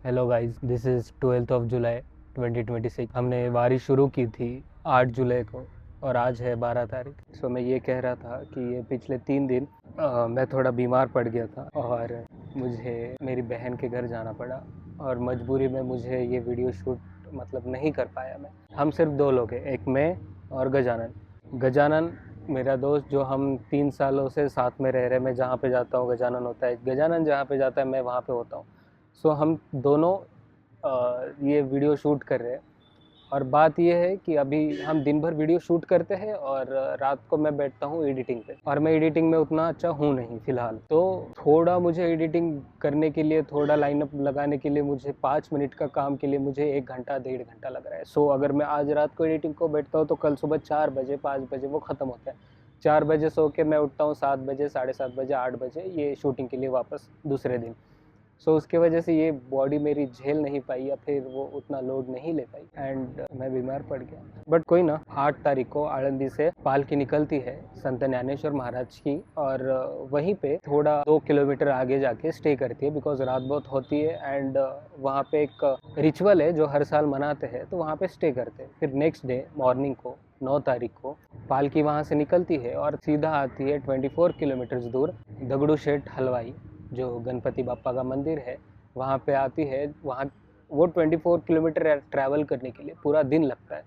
Hello guys, this is 12th of July 2026। हमने वारी शुरू की थी 8 जुलाई को और आज है 12 तारीख। सो मैं ये कह रहा था कि ये पिछले 3 दिन मैं थोड़ा बीमार पड़ गया था और मुझे मेरी बहन के घर जाना पड़ा और मजबूरी में मुझे ये वीडियो शूट नहीं कर पाया। हम सिर्फ 2 लोग हैं, एक मैं और गजानन मेरा दोस्त, जो हम 3 सालों से साथ में रह रहे। मैं जहाँ पे जाता हूँ गजानन होता है, गजानन जहाँ पे जाता है मैं वहाँ पे होता हूँ। सो हम दोनों ये वीडियो शूट कर रहे हैं और बात ये है कि अभी हम दिन भर वीडियो शूट करते हैं और रात को मैं बैठता हूँ एडिटिंग पे, और मैं एडिटिंग में उतना अच्छा हूँ नहीं फिलहाल। तो थोड़ा मुझे एडिटिंग करने के लिए, थोड़ा लाइनअप लगाने के लिए, मुझे 5 मिनट का काम के लिए मुझे 1 घंटा 1.5 घंटा लग रहा है। सो अगर मैं आज रात को एडिटिंग को बैठता हूँ तो कल सुबह 4 बजे 5 बजे वो ख़त्म होता है। 4 बजे सो के मैं उठता हूँ 7 बजे 7:30 बजे 8 बजे ये शूटिंग के लिए वापस दूसरे दिन। सो उसके वजह से ये बॉडी मेरी झेल नहीं पाई या फिर वो उतना लोड नहीं ले पाई एंड मैं बीमार पड़ गया। बट कोई ना, 8 तारीख को आळंदी से पालकी निकलती है संत ज्ञानेश्वर महाराज की, और वहीं पे थोड़ा 2 किलोमीटर आगे जाके स्टे करती है बिकॉज रात बहुत होती है एंड वहाँ पे एक रिचुअल है जो हर साल मनाते हैं, तो वहाँ पे स्टे करते हैं। फिर नेक्स्ट डे मॉर्निंग को 9 तारीख को पालकी वहाँ से निकलती है और सीधा आती है 24 किलोमीटर दूर दगड़ू शेठ हलवाई, जो गणपति बापा का मंदिर है, वहाँ पे आती है। वहाँ वो 24 किलोमीटर ट्रैवल करने के लिए पूरा दिन लगता है।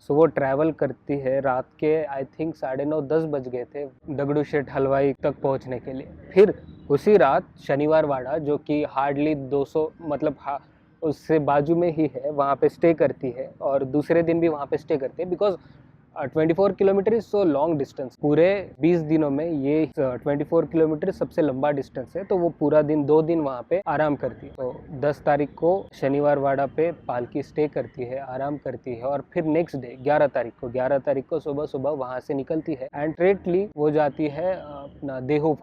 सो वो ट्रैवल करती है रात के आई थिंक 9:30-10 बज गए थे दगड़ू शेठ हलवाई तक पहुँचने के लिए। फिर उसी रात शनिवार वाड़ा, जो कि हार्डली 200 उससे बाजू में ही है, वहाँ पे स्टे करती है और दूसरे दिन भी वहाँ पे स्टे करती है because 24 kilometre is so long distance. पूरे 20 दिनों में ये 24 किलोमीटर सबसे लंबा डिस्टेंस है, तो वो पूरा दिन 2 दिन वहाँ पे आराम करती है। तो 10 तारीख को शनिवार वाड़ा पे पालकी स्टे करती है, आराम करती है, और फिर नेक्स्ट डे 11 तारीख को सुबह सुबह वहाँ से निकलती है एंड स्ट्रेटली वो जाती है अपना देहू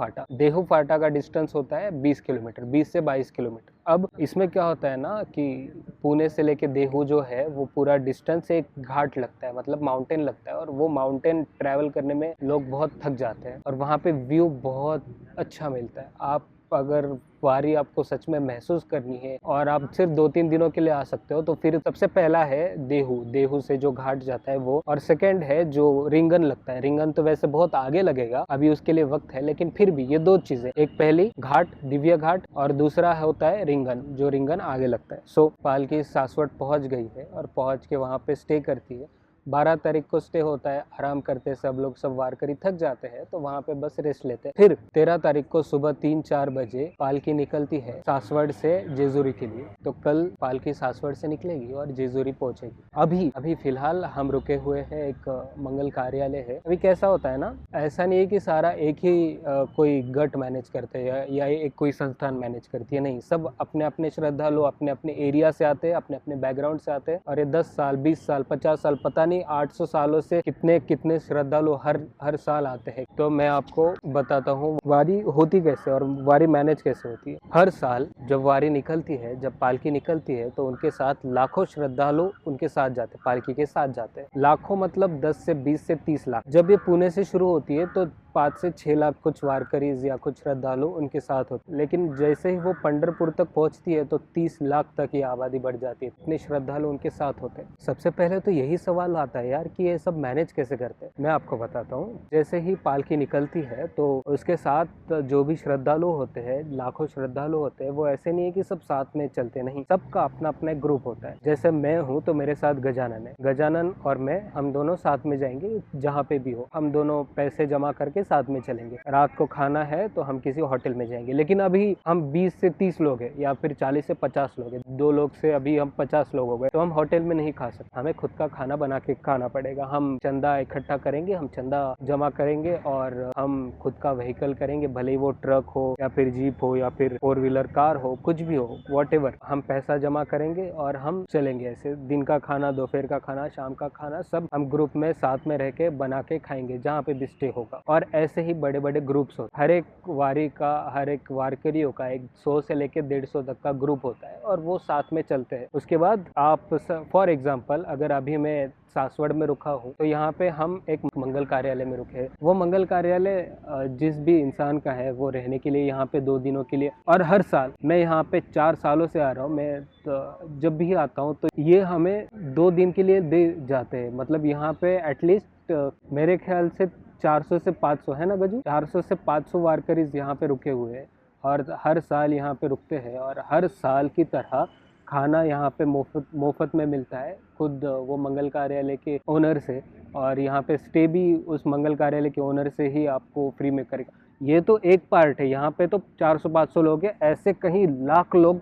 फाटा का डिस्टेंस होता है 20 किलोमीटर, 20 से 22 किलोमीटर। अब इसमें क्या होता है ना कि पुणे से लेके देहू जो है वो पूरा डिस्टेंस एक घाट लगता है, माउंटेन लगता है, और वो माउंटेन ट्रैवल करने में लोग बहुत थक जाते हैं और वहाँ पे व्यू बहुत अच्छा मिलता है। आप अगर वारी आपको सच में महसूस करनी है और आप सिर्फ 2-3 दिनों के लिए आ सकते हो, तो फिर सबसे पहला है देहू से जो घाट जाता है वो, और सेकंड है जो रिंगन लगता है। रिंगन तो वैसे बहुत आगे लगेगा, अभी उसके लिए वक्त है, लेकिन फिर भी ये 2 चीजें, एक पहली घाट दिव्य घाट और दूसरा होता है रिंगन, जो रिंगन आगे लगता है। सो पालकी सासवड़ पहुंच गई है और पहुंच के वहां पे स्टे करती है। 12 तारीख को स्टे होता है, आराम करते हैं सब लोग, सब वारकरी थक जाते हैं तो वहाँ पे बस रेस्ट लेते हैं। फिर 13 तारीख को सुबह 3-4 बजे पालकी निकलती है सासवड़ से जेजुरी के लिए। तो कल पालकी सासवड़ से निकलेगी और जेजुरी पहुंचेगी। अभी फिलहाल हम रुके हुए हैं, एक मंगल कार्यालय है। अभी कैसा होता है ना, ऐसा नहीं है कि सारा एक ही कोई गट मैनेज करते हैं या एक कोई संस्थान मैनेज करती है, नहीं, सब अपने अपने श्रद्धालु अपने अपने एरिया से आते हैं, अपने अपने बैकग्राउंड से आते हैं, और ये 10 साल 20 साल 50 साल पता नहीं 800 सालों से कितने कितने श्रद्धालु हर साल आते हैं। तो मैं आपको बताता हूँ वारी होती कैसे और वारी मैनेज कैसे होती है। हर साल जब वारी निकलती है, जब पालकी निकलती है, तो उनके साथ लाखों श्रद्धालु उनके साथ जाते हैं, पालकी के साथ जाते हैं। लाखों मतलब 10 से 20 से 30 लाख। जब ये पुणे से शुरू होती है तो 5 से 6 लाख कुछ वारकरीज या कुछ श्रद्धालु उनके साथ होते, लेकिन जैसे ही वो पंढरपुर तक पहुंचती है तो 30 लाख तक की आबादी बढ़ जाती है, इतने श्रद्धालु उनके साथ होते हैं। सबसे पहले तो यही सवाल आता है यार कि ये सब मैनेज कैसे करते हैं। मैं आपको बताता हूँ। जैसे ही पालकी निकलती है तो उसके साथ जो भी श्रद्धालु होते हैं, लाखों श्रद्धालु होते हैं, वो ऐसे नहीं है कि सब साथ में चलते, नहीं, सबका अपना अपना एक ग्रुप होता है। जैसे मैं हूँ तो मेरे साथ गजानन है, गजानन और मैं, हम दोनों साथ में जाएंगे जहाँ पे भी हो। हम दोनों पैसे जमा करके साथ में चलेंगे। रात को खाना है तो हम किसी होटल में जाएंगे, लेकिन अभी हम 20 से 30 लोग हैं या फिर 40 से 50 लोग हैं, 2 लोग से अभी हम 50 लोग हो गए, तो हम होटल में नहीं खा सकते, हमें खुद का खाना बना के खाना पड़ेगा। हम चंदा इकट्ठा करेंगे, हम चंदा जमा करेंगे और हम खुद का व्हीकल करेंगे, भले ही वो ट्रक हो या फिर जीप हो या फिर 4 व्हीलर कार हो, कुछ भी हो, व्हाटएवर, हम पैसा जमा करेंगे और हम चलेंगे। ऐसे दिन का खाना, दोपहर का खाना, शाम का खाना, सब हम ग्रुप में साथ में रह के बना के खाएंगे जहाँ पे भी स्टे होगा। और ऐसे ही बड़े बड़े ग्रुप्स होते हैं। हर एक वारी का, हर एक वारकरियों का एक 100 से लेकर 150 तक का ग्रुप होता है और वो साथ में चलते हैं। उसके बाद आप फॉर एग्जांपल अगर अभी मैं सासवड़ में रुका हूँ तो यहाँ पे हम एक मंगल कार्यालय में रुके हैं। वो मंगल कार्यालय जिस भी इंसान का है वो रहने के लिए यहाँ पे 2 दिनों के लिए, और हर साल मैं यहाँ पे 4 सालों से आ रहा हूँ। मैं तो जब भी आता हूँ तो ये हमें 2 दिन के लिए दे जाते हैं। मतलब यहाँ पे एटलीस्ट मेरे ख्याल से 400 से 500 है ना गजू, 400 से 500 वारकरीज यहाँ पे रुके हुए हैं और हर साल यहाँ पे रुकते हैं। और हर साल की तरह खाना यहाँ पे मुफ्त में मिलता है, खुद वो मंगल कार्यालय के ओनर से। और यहाँ पे स्टे भी उस मंगल कार्यालय के ओनर से ही आपको फ्री में करेगा। ये तो एक पार्ट है, यहाँ पे तो 400-500 लोग हैं, ऐसे कहीं लाख लोग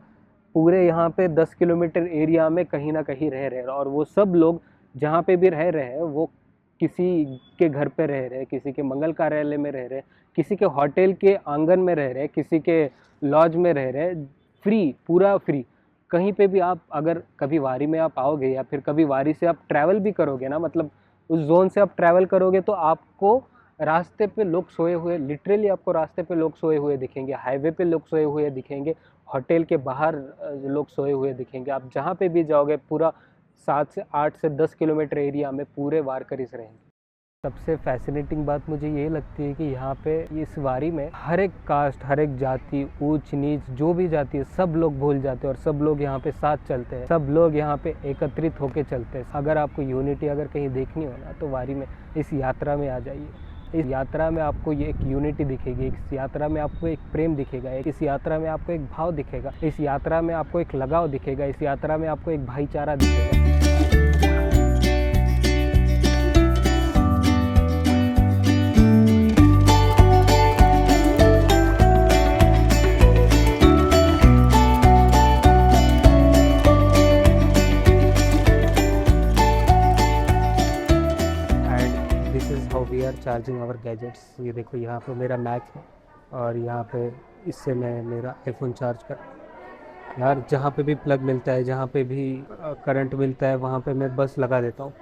पूरे यहाँ पे 10 किलोमीटर एरिया में कहीं ना कहीं रह रहे हैं। और वो सब लोग जहाँ पे भी रह रहे हैं वो किसी के घर पे रह रहे हैं, किसी के मंगल कार्यालय में रह रहे हैं, किसी के होटल के आंगन में रह रहे हैं, किसी के लॉज में रह रहे हैं, फ्री, पूरा फ्री। कहीं पे भी आप अगर कभी वारी में आप आओगे या फिर कभी वारी से आप ट्रैवल भी करोगे ना, मतलब उस जोन से आप ट्रैवल करोगे तो आपको रास्ते पे लोग सोए हुए, लिटरली आपको रास्ते पे लोग सोए हुए दिखेंगे, हाईवे पे लोग सोए हुए दिखेंगे, होटल के बाहर लोग सोए हुए दिखेंगे। आप जहाँ पे भी जाओगे पूरा 7 से 8 से 10 किलोमीटर एरिया में पूरे वारकरीज रहेंगे। सबसे फैसिनेटिंग बात मुझे ये लगती है कि यहाँ पे इस वारी में हर एक कास्ट, हर एक जाति, ऊंच नीच जो भी जाति है, सब लोग भूल जाते हैं और सब लोग यहाँ पे साथ चलते हैं। सब लोग यहाँ पे एकत्रित होके चलते हैं। अगर आपको यूनिटी अगर कहीं देखनी हो ना तो वारी में इस यात्रा में आ जाइए। इस यात्रा में आपको ये एक यूनिटी दिखेगी, इस यात्रा में आपको एक प्रेम दिखेगा, इस यात्रा में आपको एक भाव दिखेगा, इस यात्रा में आपको एक लगाव दिखेगा, इस यात्रा में आपको एक भाईचारा दिखेगा। We are charging our gadgets. ये देखो यहाँ पे मेरा मैक है और यहाँ पे इससे मैं मेरा आईफोन चार्ज कर, यार जहाँ पे भी प्लग मिलता है, जहाँ पे भी करंट मिलता है वहाँ पे मैं बस लगा देता हूँ।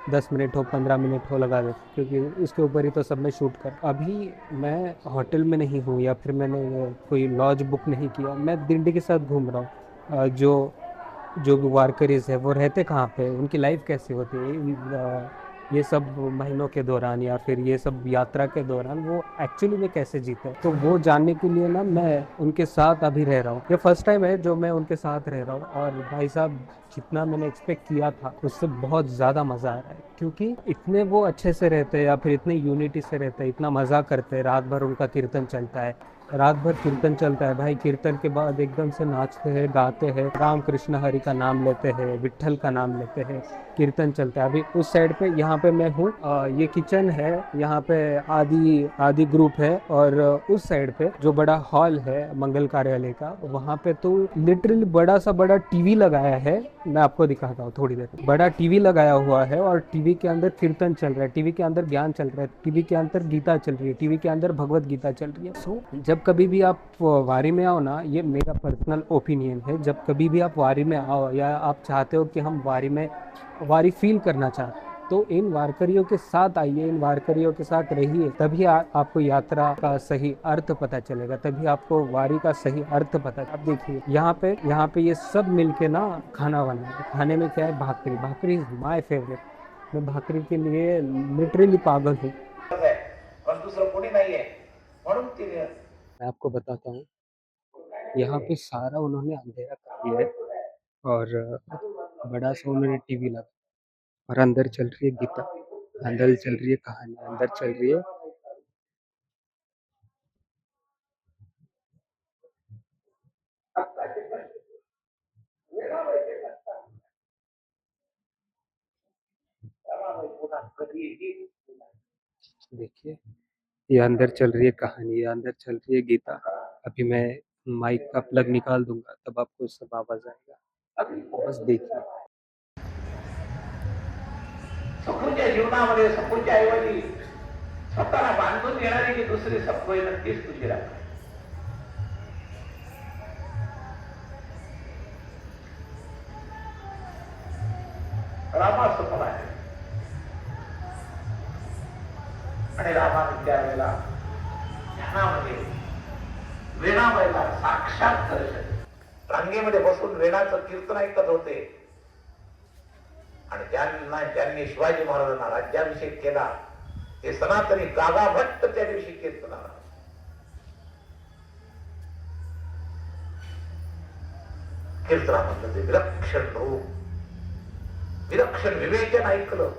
10 मिनट हो, 15 मिनट हो, लगा देता हूँ, क्योंकि उसके ऊपर ही तो सब में शूट कर। अभी मैं होटल में नहीं हूँ या फिर मैंने कोई लॉज बुक नहीं किया, मैं दिंडी के साथ घूम रहा हूँ। जो भी वारकरीज है वो रहते कहाँ पे, उनकी लाइफ कैसी होती है, ये सब महीनों के दौरान या फिर ये सब यात्रा के दौरान वो एक्चुअली में कैसे जीते हैं, तो वो जानने के लिए ना मैं उनके साथ अभी रह रहा हूँ। ये फर्स्ट टाइम है जो मैं उनके साथ रह रहा हूँ और भाई साहब जितना मैंने एक्सपेक्ट किया था उससे बहुत ज़्यादा मज़ा आ रहा है, क्योंकि इतने वो अच्छे से रहते हैं या फिर इतने यूनिटी से रहते हैं, इतना मज़ा करते हैं। रात भर उनका कीर्तन चलता है, रात भर कीर्तन चलता है भाई। कीर्तन के बाद एकदम से नाचते हैं, गाते हैं, राम कृष्ण हरि का नाम लेते हैं, विट्ठल का नाम लेते हैं, कीर्तन चलता है। अभी उस साइड पे यहाँ पे मैं हूँ, ये किचन है, यहाँ पे आदि ग्रुप है। और उस साइड पे जो बड़ा हॉल है मंगल कार्यालय का, वहाँ पे तो लिटरली बड़ा टीवी लगाया है। मैं आपको दिखाता हूँ थोड़ी देर। बड़ा टीवी लगाया हुआ है और टीवी के अंदर कीर्तन चल रहा है, टीवी के अंदर ज्ञान चल रहा है, टीवी के अंदर गीता चल रही है, टीवी के अंदर भगवत गीता चल रही है। सो जब कभी भी आप वारी में आओ ना, ये मेरा पर्सनल ओपिनियन है, जब कभी भी आप वारी में आओ या आप चाहते हो कि हम वारी फील करना चाहते, तो इन वारकरियों के साथ आइए, इन वारकरियों के साथ रहिए, तभी आपको यात्रा का सही अर्थ पता चलेगा, तभी आपको वारी का सही अर्थ पता। आप देखिए यहाँ पे ये सब मिलके ना खाना बना है। खाने में क्या है, भाकरी इज माय फेवरेट। मैं भाकरी के लिए लिटरली पागल हूँ। मैं आपको बताता हूँ, यहाँ पे सारा उन्होंने अंधेरा कर दिया है और बड़ा सा उन्होंने टीवी लगा और अंदर चल रही है गीता, अंदर चल रही है कहानी, अंदर चल रही है। देखिए, ये अंदर चल रही है कहानी, ये अंदर चल रही है गीता। अभी मैं माइक का प्लग निकाल दूंगा तब आपको सब आवाज आएगा, बस देखिए। सखूच्या जीवनामध्ये सखूच्या ऐवजी स्वतःला बांधून घेणारी जी दुसरी सखू आहे नक्कीच तुझी राख. रामाचं पण आहे. आणि रामाने त्यावेळेला ध्यानामध्ये वेणाबाईला साक्षात दर्शन, रांगेमध्ये बसून वेणाचं कीर्तन ऐकत होते. आणि ज्यांनी शिवाजी महाराजांना राज्याभिषेक केला ते सनातनी गागा भट्ट त्या दिवशी कीर्तनाला. कीर्तनामधलं ते विलक्षण रूप, विलक्षण विवेचन ऐकलं.